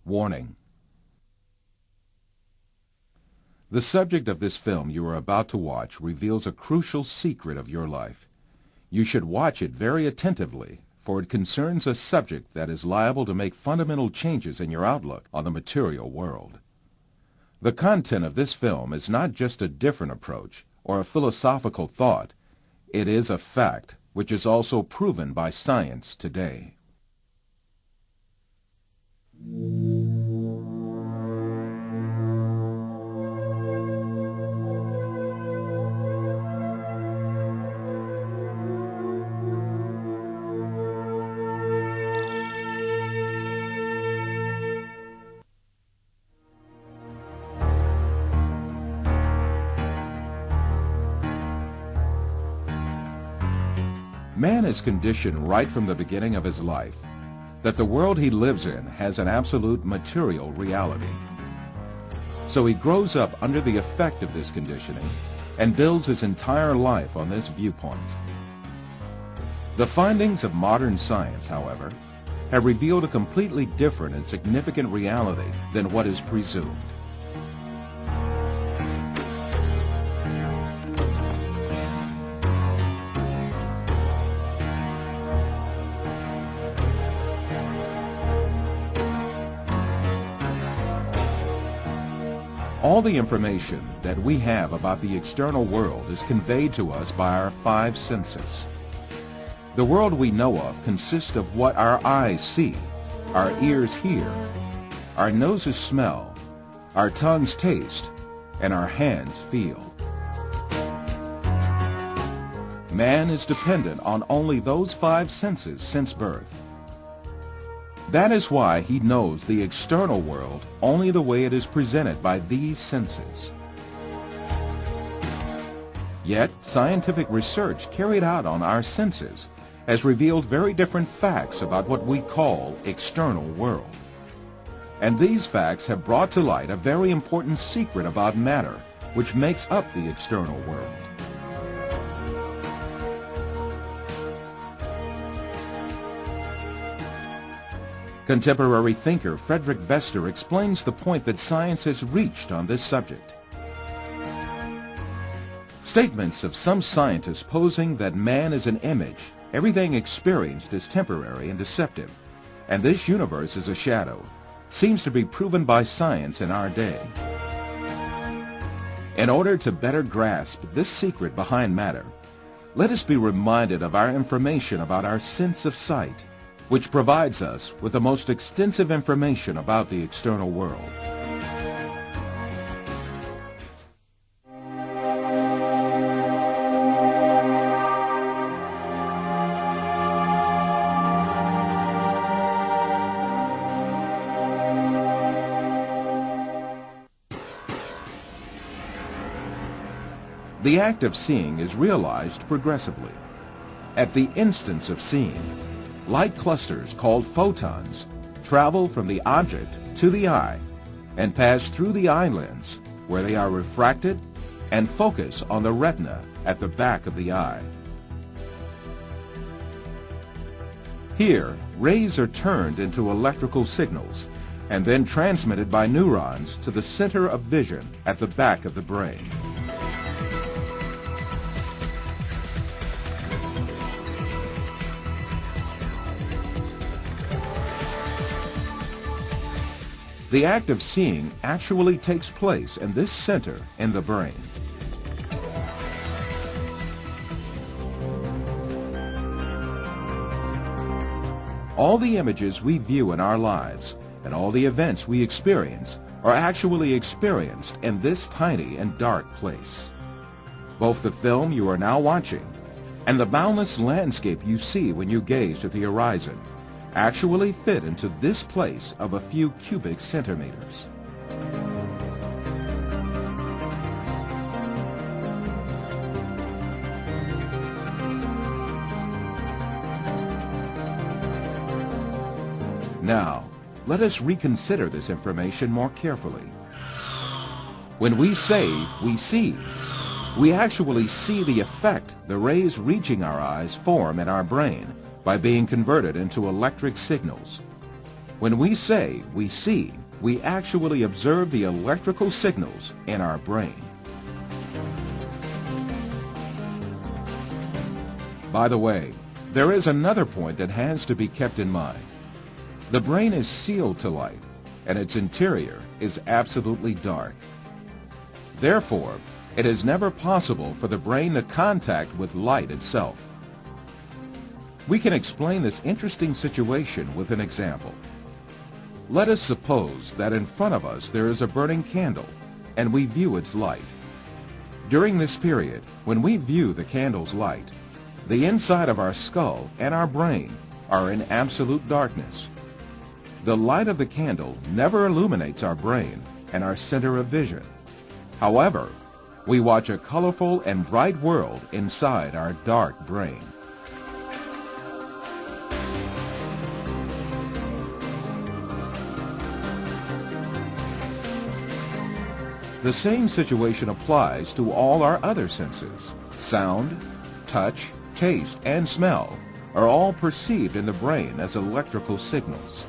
Warning. The subject of this film you are about to watch reveals a crucial secret of your life. You should watch it very attentively, for it concerns a subject that is liable to make fundamental changes in your outlook on the material world. The content of this film is not just a different approach or a philosophical thought. It is a fact which is also proven by science today. Man is conditioned right from the beginning of his life that the world he lives in has an absolute material reality. So he grows up under the effect of this conditioning and builds his entire life on this viewpoint. The findings of modern science, however, have revealed a completely different and significant reality than what is presumed. All the information that we have about the external world is conveyed to us by our five senses. The world we know of consists of what our eyes see, our ears hear, our noses smell, our tongues taste, and our hands feel. Man is dependent on only those five senses since birth. That is why he knows the external world only the way it is presented by these senses. Yet, scientific research carried out on our senses has revealed very different facts about what we call external world. And these facts have brought to light a very important secret about matter which makes up the external world. Contemporary thinker Frederick Vester explains the point that science has reached on this subject. Statements of some scientists posing that man is an image, everything experienced is temporary and deceptive, and this universe is a shadow, seems to be proven by science in our day. In order to better grasp this secret behind matter, let us be reminded of our information about our sense of sight, which provides us with the most extensive information about the external world. The act of seeing is realized progressively. At the instance of seeing, light clusters called photons travel from the object to the eye and pass through the eye lens, where they are refracted and focus on the retina at the back of the eye. Here, rays are turned into electrical signals and then transmitted by neurons to the center of vision at the back of the brain. The act of seeing actually takes place in this center in the brain. All the images we view in our lives and all the events we experience are actually experienced in this tiny and dark place. Both the film you are now watching and the boundless landscape you see when you gaze at the horizon actually fit into this place of a few cubic centimeters. Now, let us reconsider this information more carefully. When we say we see, we actually see the effect the rays reaching our eyes form in our brain by being converted into electric signals. When we say we see, we actually observe the electrical signals in our brain. By the way, there is another point that has to be kept in mind. The brain is sealed to light, and its interior is absolutely dark. Therefore, it is never possible for the brain to contact with light itself. We can explain this interesting situation with an example. Let us suppose that in front of us there is a burning candle, and we view its light. During this period, when we view the candle's light, the inside of our skull and our brain are in absolute darkness. The light of the candle never illuminates our brain and our center of vision. However, we watch a colorful and bright world inside our dark brain. The same situation applies to all our other senses. Sound, touch, taste, and smell are all perceived in the brain as electrical signals.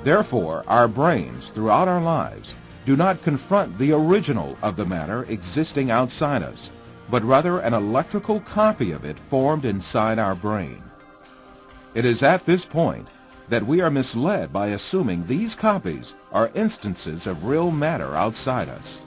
Therefore, our brains throughout our lives do not confront the original of the matter existing outside us, but rather an electrical copy of it formed inside our brain. It is at this point that we are misled by assuming these copies are instances of real matter outside us.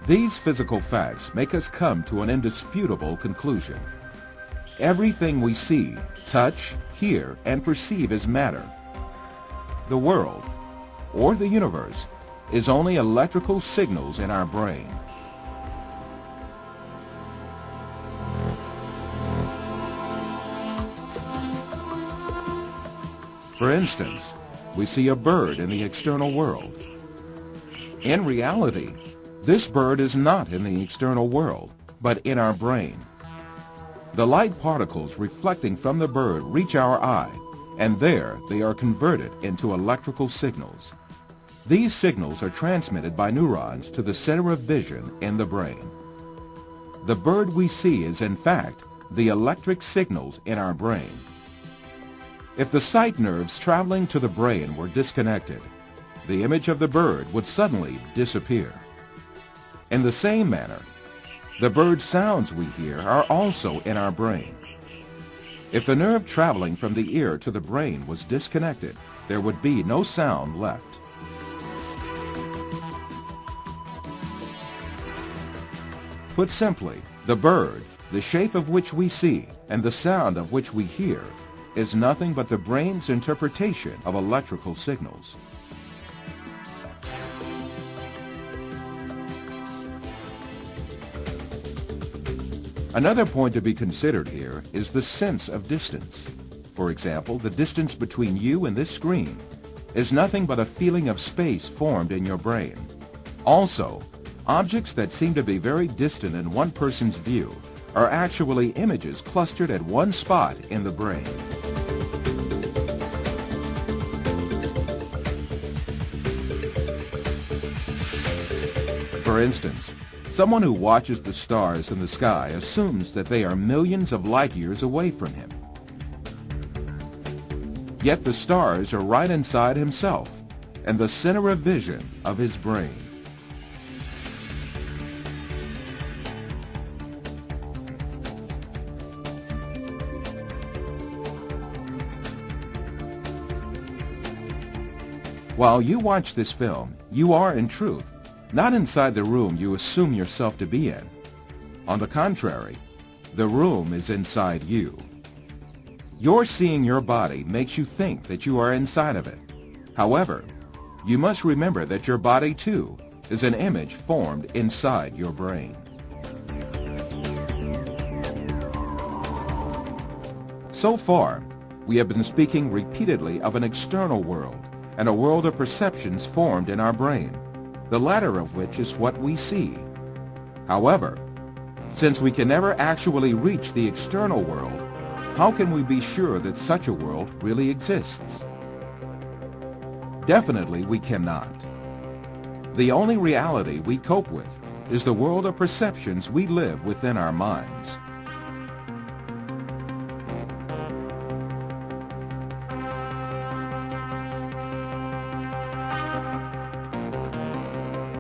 These physical facts make us come to an indisputable conclusion. Everything we see, touch, hear, and perceive is matter. The world, or the universe, is only electrical signals in our brain. For instance, we see a bird in the external world. In reality, this bird is not in the external world, but in our brain. The light particles reflecting from the bird reach our eye, and there they are converted into electrical signals. These signals are transmitted by neurons to the center of vision in the brain. The bird we see is in fact the electric signals in our brain. If the sight nerves traveling to the brain were disconnected, the image of the bird would suddenly disappear. In the same manner, the bird sounds we hear are also in our brain. If the nerve traveling from the ear to the brain was disconnected, there would be no sound left. Put simply, the bird, the shape of which we see, and the sound of which we hear, is nothing but the brain's interpretation of electrical signals. Another point to be considered here is the sense of distance. For example, the distance between you and this screen is nothing but a feeling of space formed in your brain. Also, objects that seem to be very distant in one person's view are actually images clustered at one spot in the brain. For instance, someone who watches the stars in the sky assumes that they are millions of light years away from him. Yet the stars are right inside himself and the center of vision of his brain. While you watch this film, you are in truth not inside the room you assume yourself to be in. On the contrary, the room is inside you. Your seeing your body makes you think that you are inside of it. However, you must remember that your body too is an image formed inside your brain. So far, we have been speaking repeatedly of an external world and a world of perceptions formed in our brain, the latter of which is what we see. However, Since we can never actually reach the external world, how can we be sure that such a world really exists? Definitely we cannot. The only reality we cope with is the world of perceptions we live within our minds.